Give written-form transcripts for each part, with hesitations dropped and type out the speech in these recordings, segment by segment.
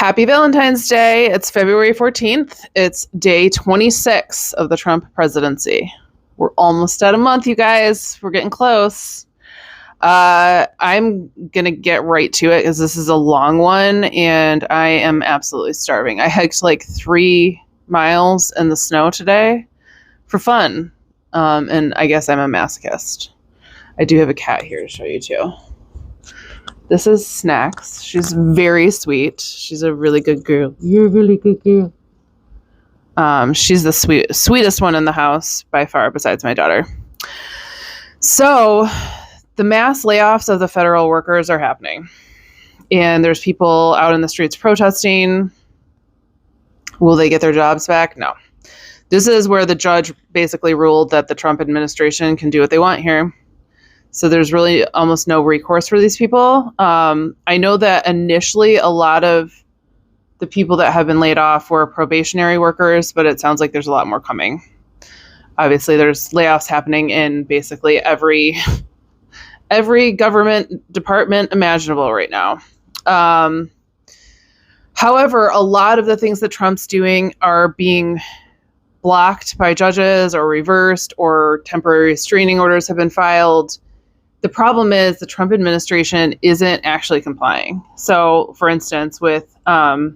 Happy Valentine's Day. It's February 14th. It's day 26 of the Trump presidency. We're almost at a month, you guys. We're getting close. I'm going to get right to it because this is a long one and I am absolutely starving. I hiked like 3 miles in the snow today for fun. And I guess I'm a masochist. I do have a cat here to show you too. This is Snacks. She's very sweet. She's a really good girl. You're a really good girl. She's the sweetest one in the house by far, besides my daughter. So, the mass layoffs of the federal workers are happening. And there's people out in the streets protesting. Will they get their jobs back? No. This is where the judge basically ruled that the Trump administration can do what they want here. So there's really almost no recourse for these people. I know that initially a lot of the people that have been laid off were probationary workers, but it sounds like there's a lot more coming. Obviously, there's layoffs happening in basically every government department imaginable right now. However, a lot of the things that Trump's doing are being blocked by judges or reversed, or temporary restraining orders have been filed. The problem is the Trump administration isn't actually complying. So, for instance, with, I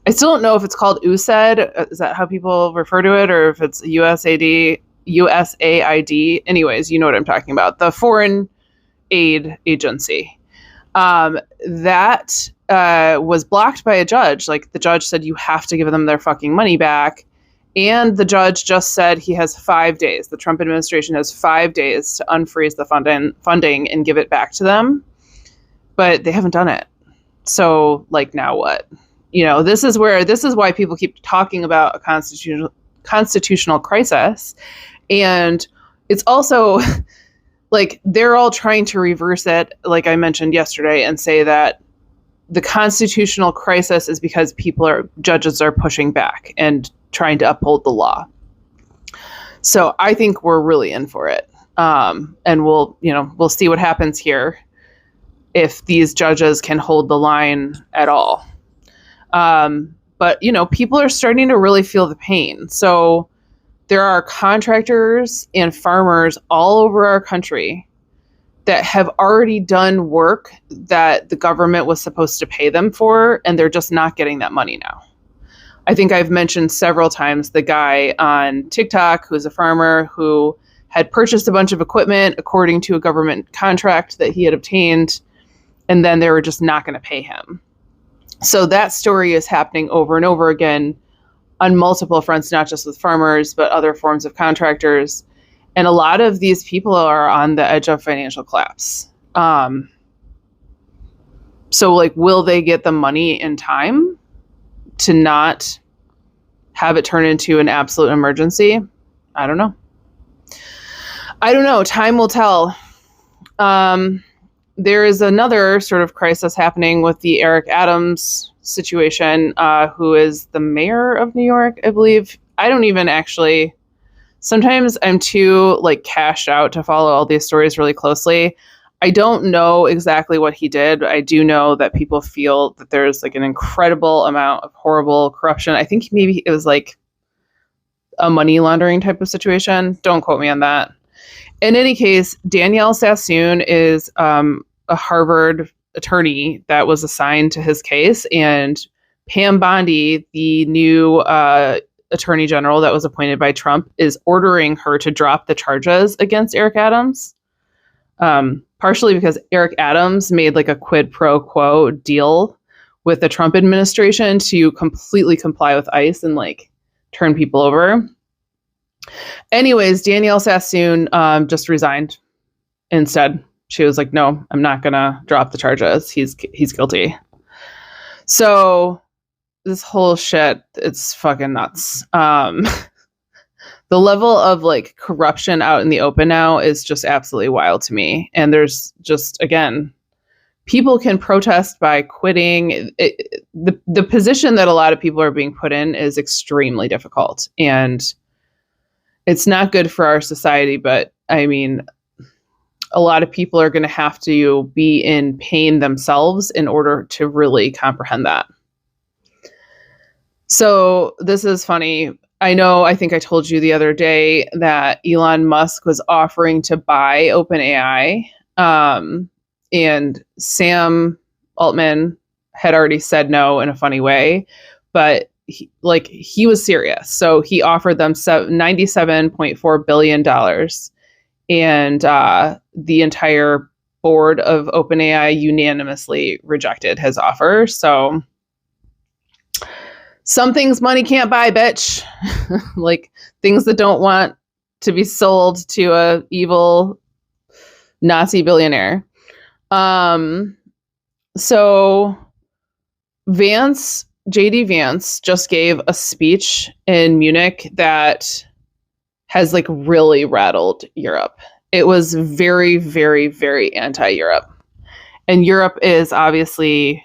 still don't know if it's called USAID. Is that how people refer to it? Or if it's USAID. Anyways, you know what I'm talking about. The Foreign Aid Agency. That was blocked by a judge. Like, the judge said, you have to give them their fucking money back. And the judge just said he has 5 days. The Trump administration has 5 days to unfreeze the funding and give it back to them. But they haven't done it. So, like, now what? You know, this is why people keep talking about a constitutional crisis. And it's also like they're all trying to reverse it, like I mentioned yesterday, and say that the constitutional crisis is because judges are pushing back and trying to uphold the law. So I think we're really in for it. And we'll see what happens here if these judges can hold the line at all. But, people are starting to really feel the pain. So there are contractors and farmers all over our country that have already done work that the government was supposed to pay them for, and they're just not getting that money now. I think I've mentioned several times the guy on TikTok who's a farmer who had purchased a bunch of equipment according to a government contract that he had obtained, and then they were just not going to pay him. So that story is happening over and over again on multiple fronts, not just with farmers, but other forms of contractors. And a lot of these people are on the edge of financial collapse. So, will they get the money in time to not have it turn into an absolute emergency? I don't know. Time will tell. There is another sort of crisis happening with the Eric Adams situation, who is the mayor of New York, I believe. I don't even actually... Sometimes I'm too cashed out to follow all these stories really closely. I don't know exactly what he did. I do know that people feel that there's an incredible amount of horrible corruption. I think maybe it was a money laundering type of situation. Don't quote me on that. In any case, Danielle Sassoon is a Harvard attorney that was assigned to his case, and Pam Bondi, the new attorney general that was appointed by Trump, is ordering her to drop the charges against Eric Adams. Partially because Eric Adams made a quid pro quo deal with the Trump administration to completely comply with ICE and turn people over. Anyways, Danielle Sassoon just resigned instead. She was like, no, I'm not going to drop the charges. He's guilty. So this whole shit, it's fucking nuts. The level of corruption out in the open now is just absolutely wild to me. And there's just, again, people can protest by quitting. The position that a lot of people are being put in is extremely difficult, and it's not good for our society. But I mean, a lot of people are going to have to be in pain themselves in order to really comprehend that. So this is funny. I think I told you the other day that Elon Musk was offering to buy OpenAI. And Sam Altman had already said no in a funny way, but he was serious. So he offered them $97.4 billion. And the entire board of OpenAI unanimously rejected his offer. So some things money can't buy, bitch. Like things that don't want to be sold to a evil Nazi billionaire. So JD Vance just gave a speech in Munich that has like really rattled Europe. It was very, very, very anti-Europe. And Europe is obviously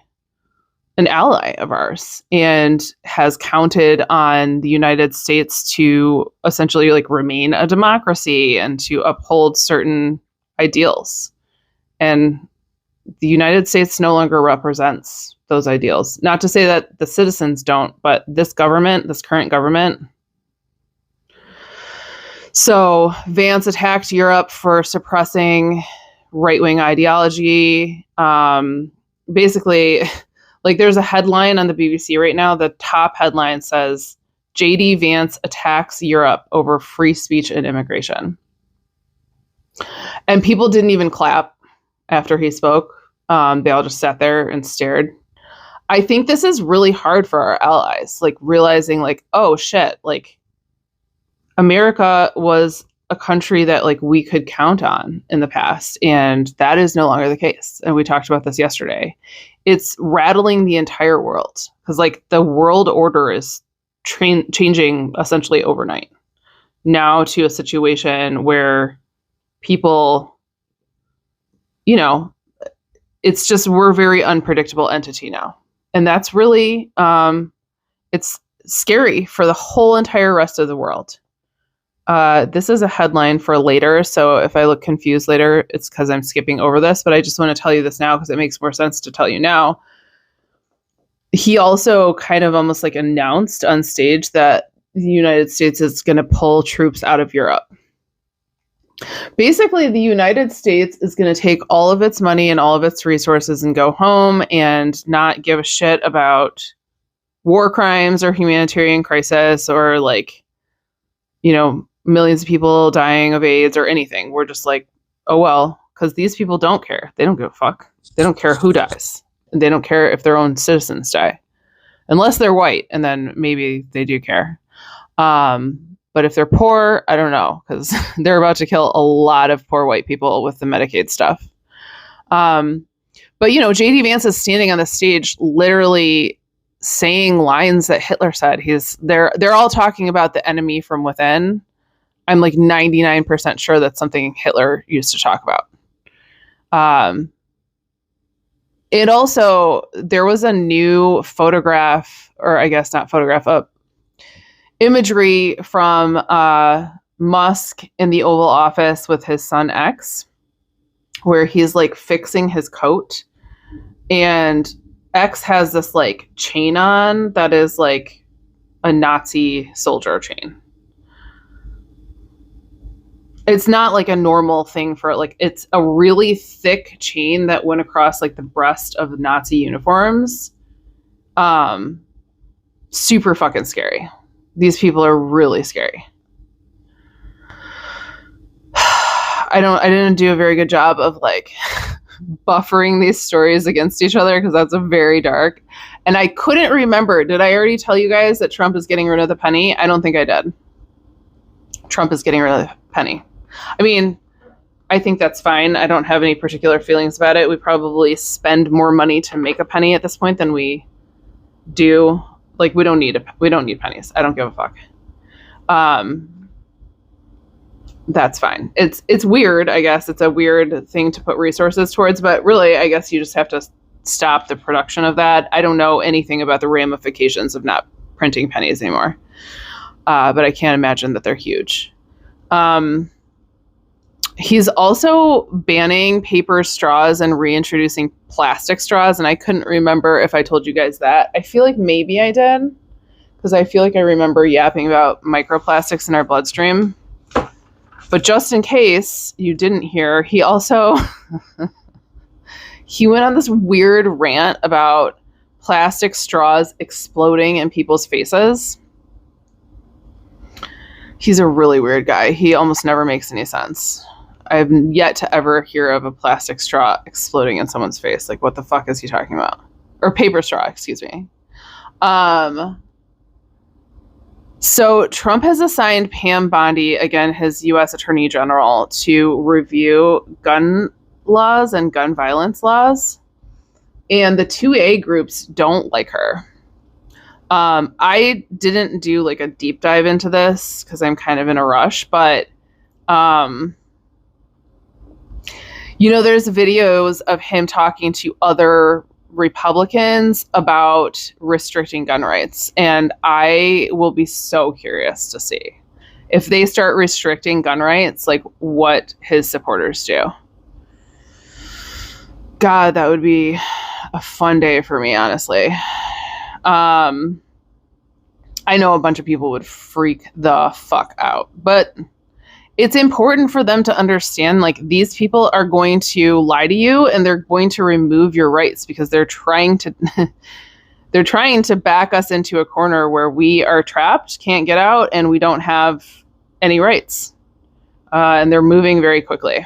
an ally of ours and has counted on the United States to essentially like remain a democracy and to uphold certain ideals. And the United States no longer represents those ideals. Not to say that the citizens don't, but this current government. So Vance attacked Europe for suppressing right-wing ideology. Basically, like there's a headline on the BBC right now. The top headline says, JD Vance attacks Europe over free speech and immigration. And people didn't even clap after he spoke. They all just sat there and stared. I think this is really hard for our allies, like realizing like, oh shit, like America was a country that like we could count on in the past, and that is no longer the case. And we talked about this yesterday. It's rattling the entire world because like the world order is changing essentially overnight now to a situation where people, it's just, we're a very unpredictable entity now. And that's really, it's scary for the whole entire rest of the world. This is a headline for later. So if I look confused later, it's because I'm skipping over this, but I just want to tell you this now because it makes more sense to tell you now. He also kind of almost like announced on stage that the United States is going to pull troops out of Europe. Basically, the United States is going to take all of its money and all of its resources and go home and not give a shit about war crimes or humanitarian crisis or like, millions of people dying of AIDS or anything. We're just like, oh, well, because these people don't care. They don't give a fuck. They don't care who dies. And they don't care if their own citizens die. Unless they're white, and then maybe they do care. But if they're poor, I don't know, because they're about to kill a lot of poor white people with the Medicaid stuff. But, JD Vance is standing on the stage literally saying lines that Hitler said. They're all talking about the enemy from within. I'm like 99% sure that's something Hitler used to talk about. It also, there was a new photograph, or I guess not photograph, imagery from Musk in the Oval Office with his son X, where he's like fixing his coat, and X has this like chain on that is like a Nazi soldier chain. It's not like a normal thing for like, it's a really thick chain that went across like the breast of the Nazi uniforms. Super fucking scary. These people are really scary. I didn't do a very good job of like buffering these stories against each other because that's a very dark. And I couldn't remember. Did I already tell you guys that Trump is getting rid of the penny? I don't think I did. Trump is getting rid of the penny. I mean, I think that's fine. I don't have any particular feelings about it. We probably spend more money to make a penny at this point than we do. Like we don't need pennies. I don't give a fuck. That's fine. It's weird, I guess. It's a weird thing to put resources towards, but really, I guess you just have to stop the production of that. I don't know anything about the ramifications of not printing pennies anymore. But I can't imagine that they're huge. He's also banning paper straws and reintroducing plastic straws. And I couldn't remember if I told you guys that. I feel like maybe I did. because I feel like I remember yapping about microplastics in our bloodstream. But just in case you didn't hear, he also he went on this weird rant about plastic straws exploding in people's faces. He's a really weird guy. He almost never makes any sense. I've yet to ever hear of a plastic straw exploding in someone's face. Like, what the fuck is he talking about? Or paper straw, excuse me. So Trump has assigned Pam Bondi, again, his U.S. Attorney General, to review gun laws and gun violence laws. And the 2A groups don't like her. I didn't do like a deep dive into this because I'm kind of in a rush, but there's videos of him talking to other Republicans about restricting gun rights. And I will be so curious to see if they start restricting gun rights, like what his supporters do. God, that would be a fun day for me, honestly. I know a bunch of people would freak the fuck out, but it's important for them to understand, like, these people are going to lie to you and they're going to remove your rights because they're trying to they're trying to back us into a corner where we are trapped, can't get out, and we don't have any rights. And they're moving very quickly.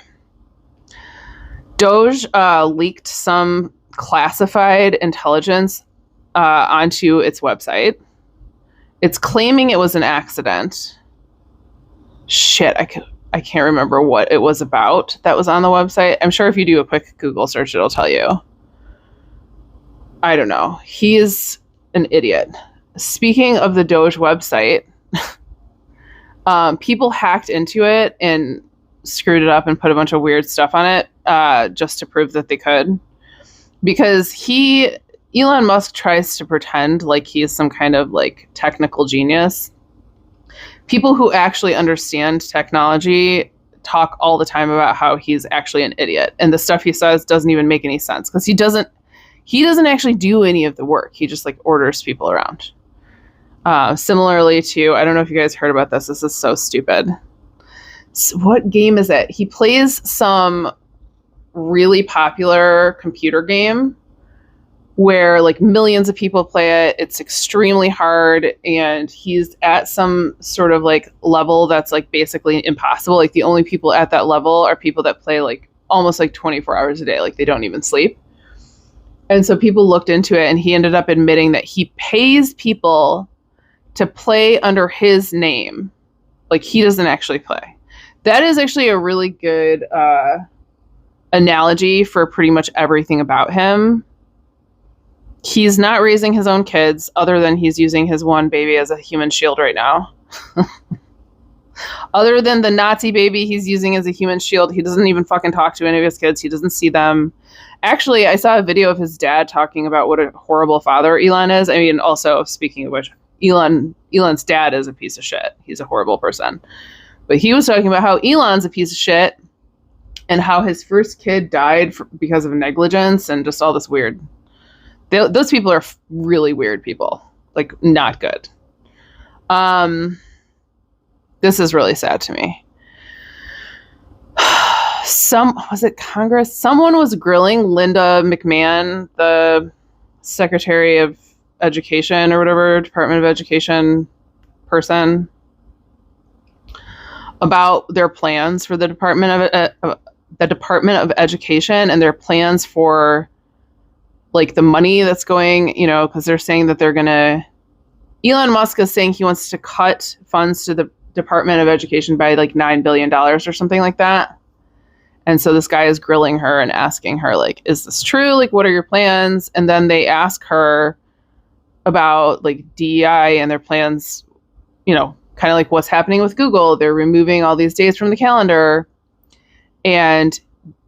Doge leaked some classified intelligence onto its website. It's claiming it was an accident. Shit, I can't remember what it was about that was on the website. I'm sure if you do a quick Google search, it'll tell you. I don't know. He's an idiot. Speaking of the Doge website, people hacked into it and screwed it up and put a bunch of weird stuff on it just to prove that they could. Because Elon Musk tries to pretend like he's some kind of like technical genius. People who actually understand technology talk all the time about how he's actually an idiot. And the stuff he says doesn't even make any sense because he doesn't actually do any of the work. He just like orders people around. Similarly to, I don't know if you guys heard about this. This is so stupid. So what game is it? He plays some really popular computer game where like millions of people play it. It's extremely hard, and he's at some sort of like level that's like basically impossible. Like the only people at that level are people that play like almost like 24 hours a day. Like they don't even sleep. And so people looked into it, and he ended up admitting that he pays people to play under his name. Like he doesn't actually play. That is actually a really good analogy for pretty much everything about him. He's not raising his own kids other than he's using his one baby as a human shield right now. Other than the Nazi baby he's using as a human shield, he doesn't even fucking talk to any of his kids. He doesn't see them. Actually, I saw a video of his dad talking about what a horrible father Elon is. I mean, also, speaking of which, Elon's dad is a piece of shit. He's a horrible person. But he was talking about how Elon's a piece of shit and how his first kid died because of negligence and just all this weird... Those people are really weird people. Like, not good. This is really sad to me. Was it Congress? Someone was grilling Linda McMahon, the Secretary of Education or whatever, Department of Education person, about their plans for the Department of Education and their plans for like the money that's going, because they're saying that they're going to, Elon Musk is saying he wants to cut funds to the Department of Education by like $9 billion or something like that. And so this guy is grilling her and asking her, like, is this true? Like, what are your plans? And then they ask her about like DEI and their plans, kind of like what's happening with Google. They're removing all these days from the calendar. And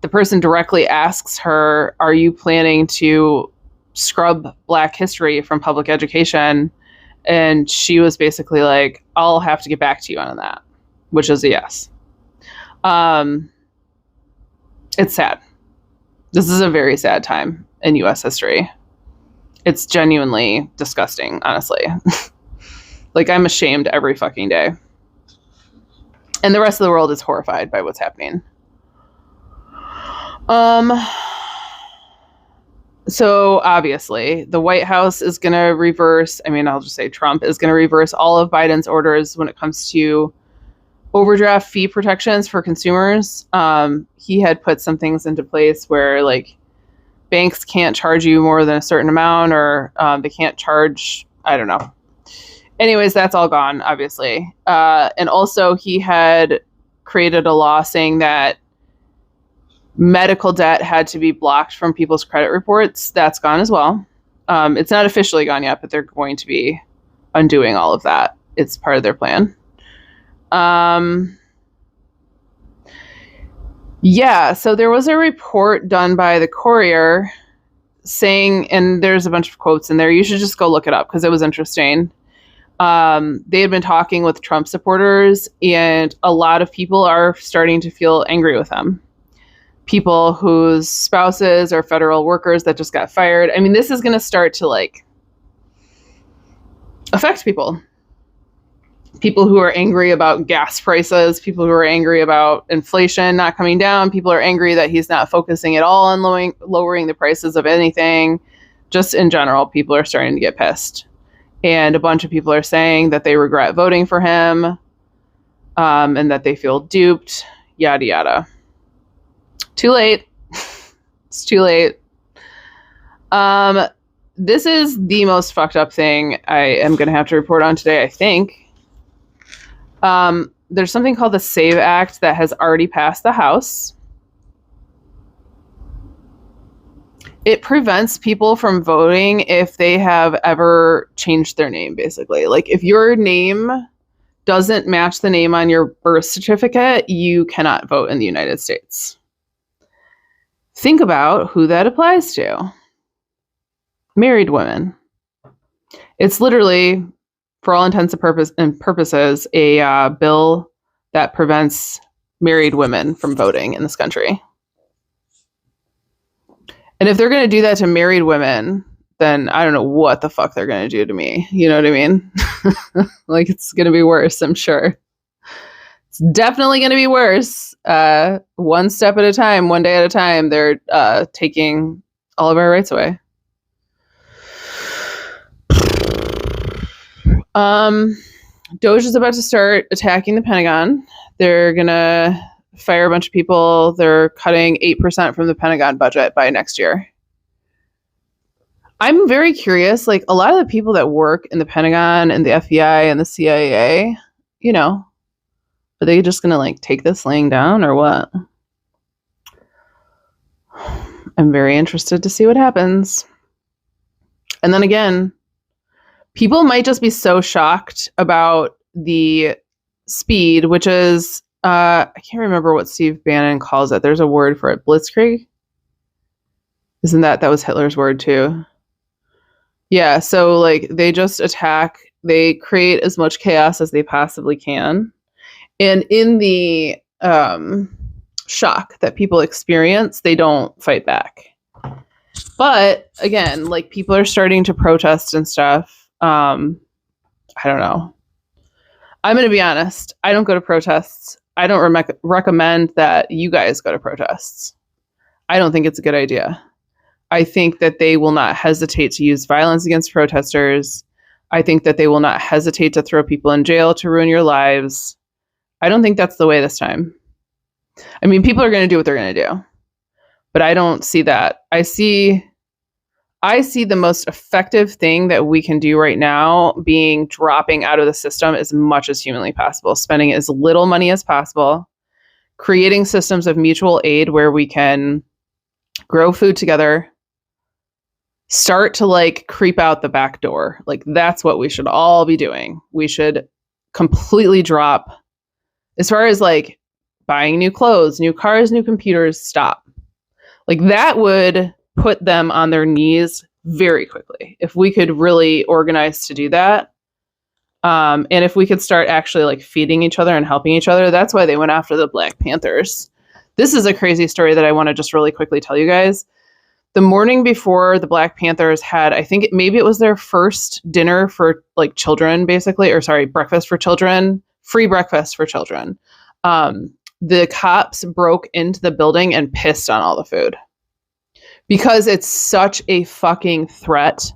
the person directly asks her, are you planning to scrub Black history from public education? And she was basically like, I'll have to get back to you on that, which is a yes. It's sad. This is a very sad time in U.S. history. It's genuinely disgusting, honestly. Like, I'm ashamed every fucking day. And the rest of the world is horrified by what's happening. So obviously the White House is going to reverse, I'll just say Trump is going to reverse all of Biden's orders when it comes to overdraft fee protections for consumers. He had put some things into place where like banks can't charge you more than a certain amount, or they can't charge, I don't know. Anyways, that's all gone, obviously. And also he had created a law saying that medical debt had to be blocked from people's credit reports. That's gone as well. It's not officially gone yet, but they're going to be undoing all of that. It's part of their plan. Yeah, so there was a report done by the Courier saying, and there's a bunch of quotes in there, you should just go look it up because it was interesting. They had been talking with Trump supporters, and a lot of people are starting to feel angry with them. People whose spouses are federal workers that just got fired. This is going to start to like affect people. People who are angry about gas prices, people who are angry about inflation not coming down, people are angry that he's not focusing at all on lowering the prices of anything. Just in general, people are starting to get pissed. And a bunch of people are saying that they regret voting for him, and that they feel duped, yada, yada. Too late. It's too late. This is the most fucked up thing I am going to have to report on today, I think. There's something called the SAVE Act that has already passed the House. It prevents people from voting if they have ever changed their name, basically. Like, if your name doesn't match the name on your birth certificate, you cannot vote in the United States. Think about who that applies to. Married women. It's literally, for all intents and purposes, a bill that prevents married women from voting in this country. And if they're going to do that to married women, then I don't know what the fuck they're going to do to me. You know what I mean? Like, it's going to be worse, I'm sure. It's definitely going to be worse. One step at a time, one day at a time, they're taking all of our rights away. Doge is about to start attacking the Pentagon. They're going to fire a bunch of people. They're cutting 8% from the Pentagon budget by next year. I'm very curious, like, a lot of the people that work in the Pentagon and the FBI and the CIA, are they just going to like take this laying down or what? I'm very interested to see what happens. And then again, people might just be so shocked about the speed, which is, I can't remember what Steve Bannon calls it. There's a word for it. Blitzkrieg? Isn't that was Hitler's word too? Yeah, so like they just attack, they create as much chaos as they possibly can. And in the shock that people experience, they don't fight back. But again, like, people are starting to protest and stuff. I don't know. I'm going to be honest. I don't go to protests. I don't recommend that you guys go to protests. I don't think it's a good idea. I think that they will not hesitate to use violence against protesters. I think that they will not hesitate to throw people in jail to ruin your lives. I don't think that's the way this time. People are going to do what they're going to do. But I don't see that. I see the most effective thing that we can do right now being dropping out of the system as much as humanly possible, spending as little money as possible, creating systems of mutual aid where we can grow food together, start to like creep out the back door. Like, that's what we should all be doing. We should completely drop, as far as like buying new clothes, new cars, new computers, stop. Like, that would put them on their knees very quickly if we could really organize to do that. And if we could start actually like feeding each other and helping each other. That's why they went after the Black Panthers. This is a crazy story that I want to just really quickly tell you guys. the morning before the Black Panthers had, I think maybe it was their first dinner for like children, basically, or sorry, breakfast for children, free breakfast for children. The cops broke into the building and pissed on all the food because it's such a fucking threat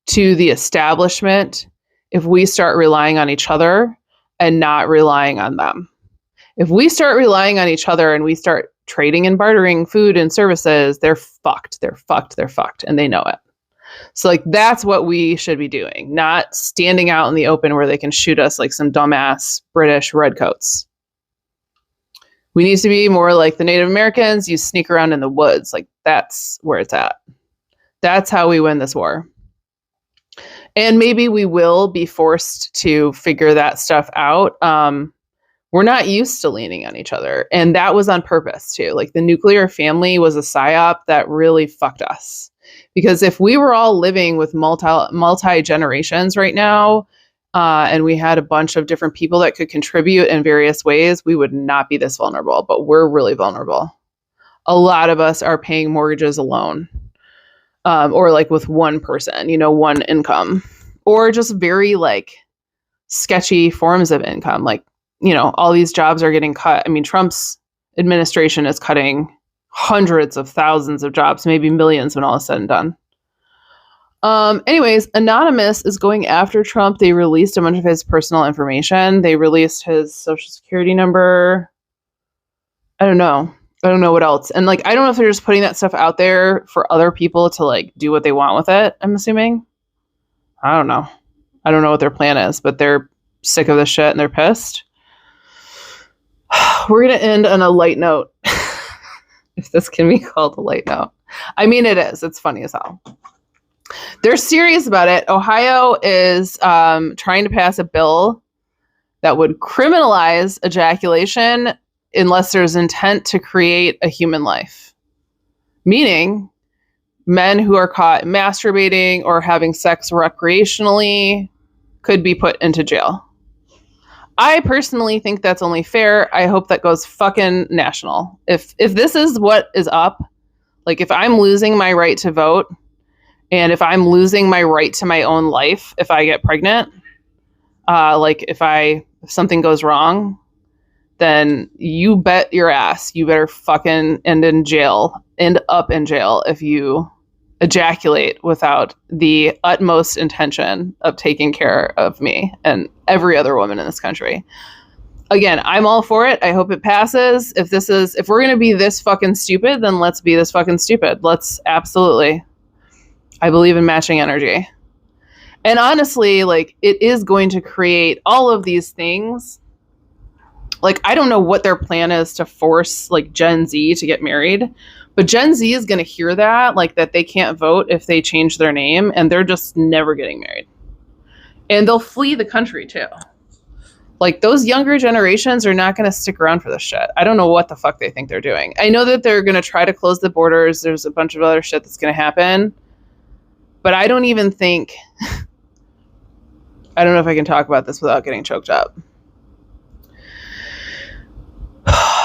to the establishment if we start relying on each other and not relying on them. If we start relying on each other and we start trading and bartering food and services, they're fucked. They're fucked. They're fucked. And they know it. So like, that's what we should be doing, not standing out in the open where they can shoot us like some dumbass British redcoats. We need to be more like the Native Americans. You sneak around in the woods. Like, that's where it's at. That's how we win this war. And maybe we will be forced to figure that stuff out. We're not used to leaning on each other. And that was on purpose too. Like, the nuclear family was a psyop that really fucked us. Because if we were all living with multi generations right now, and we had a bunch of different people that could contribute in various ways, we would not be this vulnerable. But we're really vulnerable. A lot of us are paying mortgages alone. Or like with one person, one income. Or just very like sketchy forms of income. Like, all these jobs are getting cut. I mean, Trump's administration is cutting hundreds of thousands of jobs, maybe millions when all is said and done. Anyways, Anonymous is going after Trump. They released a bunch of his personal information. They released his social security number. I don't know what else. And like, I don't know if they're just putting that stuff out there for other people to like do what they want with it, I'm assuming. I don't know. I don't know what their plan is, but they're sick of this shit and they're pissed. We're going to end on a light note. If this can be called a light note. I mean, it is. It's funny as hell. They're serious about it. Ohio is trying to pass a bill that would criminalize ejaculation unless there's intent to create a human life. Meaning, men who are caught masturbating or having sex recreationally could be put into jail. I personally think that's only fair. I hope that goes fucking national. If this is what is up, like if I'm losing my right to vote and if I'm losing my right to my own life, if I get pregnant, like if something goes wrong, then you bet your ass you better fucking end up in jail if you ejaculate without the utmost intention of taking care of me and every other woman in this country. Again, I'm all for it. I hope it passes. If we're going to be this fucking stupid, then let's be this fucking stupid. Let's absolutely. I believe in matching energy. And honestly, like, it is going to create all of these things. Like, I don't know what their plan is to force like Gen Z to get married. But Gen Z is going to hear that, like that they can't vote if they change their name, and they're just never getting married. And they'll flee the country too. Like, those younger generations are not going to stick around for this shit. I don't know what the fuck they think they're doing. I know that they're going to try to close the borders. There's a bunch of other shit that's going to happen. But I don't even think... I don't know if I can talk about this without getting choked up.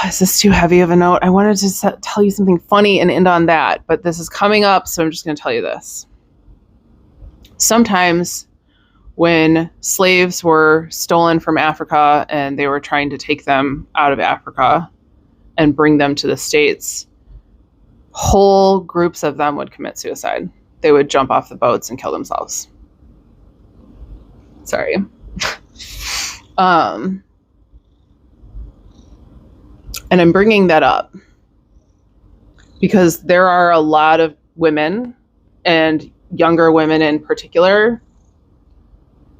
Is this too heavy of a note? I wanted to tell you something funny and end on that, but this is coming up, so I'm just going to tell you this. Sometimes when slaves were stolen from Africa and they were trying to take them out of Africa and bring them to the States, whole groups of them would commit suicide. They would jump off the boats and kill themselves. Sorry. And I'm bringing that up because there are a lot of women, and younger women in particular,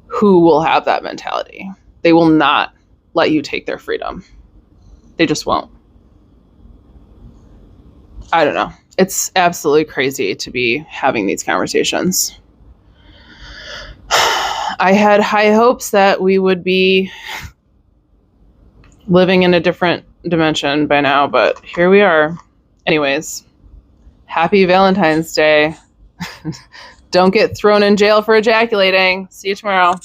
who will have that mentality. They will not let you take their freedom. They just won't. I don't know. It's absolutely crazy to be having these conversations. I had high hopes that we would be living in a different dimension by now, but here we are. Anyways, happy Valentine's Day. Don't get thrown in jail for ejaculating. See you tomorrow.